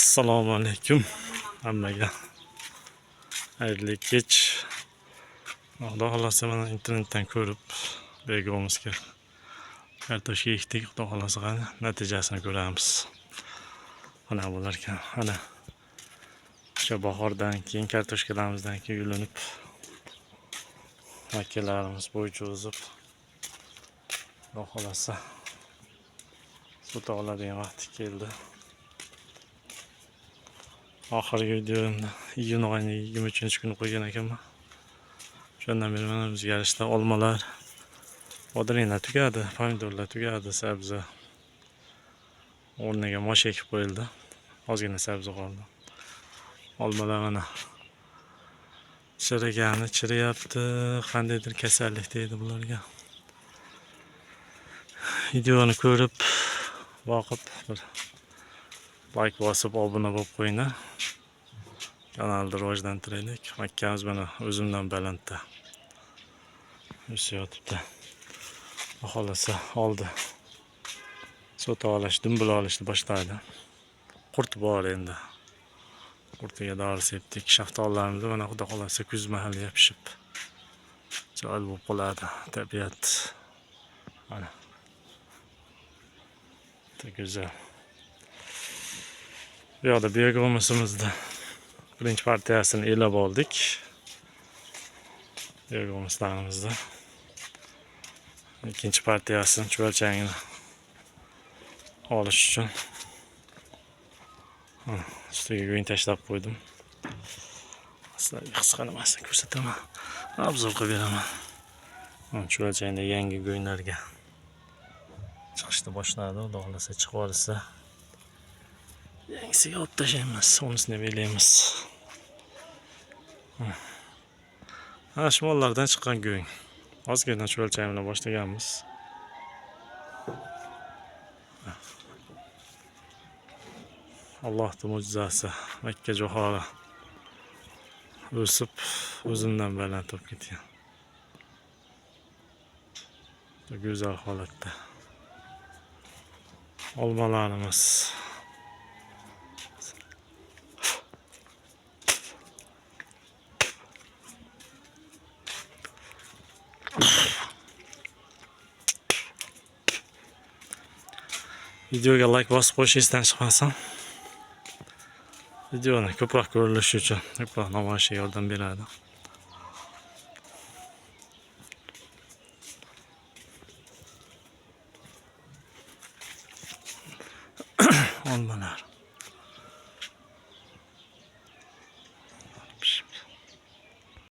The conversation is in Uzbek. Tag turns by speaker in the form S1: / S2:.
S1: Assalomu alaykum hammaga. Xayrli kech. Xudo xolasa mana internetdan ko'rib begimizga kartoshka ekdik. Xudo xolasa natijasini ko'ramiz. Mana bular ekan. Mana o'sha bahordan keyin kartoshkalarimizdan keyin yulinib akkalarimiz bo'y cho'zib Xudo xolasa sut oladigan vaqti keldi. Oxirgi videomda iyun oyining 23-kuni qo'ygan ekanman. Shundan beri mana o'zgarishlar, olmalar, bodringlar tugadi, pomidorlar tugadi, sabzi o'rniga mosh ekib qo'yildi. Ozgina sabzi qoldi. Olmalar mana chirigani chiriyapti, qandaydir kasallik deydi bularga. Videoni ko'rib, boqib bir like bosib obuna bo'lib qo'yinglar. Kanalni rivojlantiraylik. Makkamiz mana o'zimdan balandda o'sayotibdi. Xohlasa oldi. Sut olish, dumbul olishni boshladi. Qurt bor endi. Qurtiga dori sepdik. Shaftollarimiz mana xudo xolasa kuz mahalga pishib chiroyli bo'lib qoladi. Tabiat mana go'zal. Bu yoqda biogomisimizda birinchi partiyasini elab oldik. Biogomislarimizni. İkinci partiyasini chuvalchangini olish uchun ustiga go'ng tashlab qo'ydim. Sizlarga qisqa nimasini ko'rsataman. Obzor qilib beraman. Chuvalchangda yangi go'nglarga chiqishni boshladi. Xudo xolasa chiqib olsa yangisiga olib tashlaymiz. Unisini belaymiz. Shimollardan chiqqan go'ng. Ozgina chuvalchang bilan boshlaganmiz. Allohning mo'jizasi, Makka johori o'sib, o'zimdan baland bo'lib ketgan. Go'zal holatda. Olmalarimiz videoga like bosib qo'yish esdan chiqmasin. Videoni ko'proq ko'rilishi uchun, ko'proq namoyishga yordam beradi.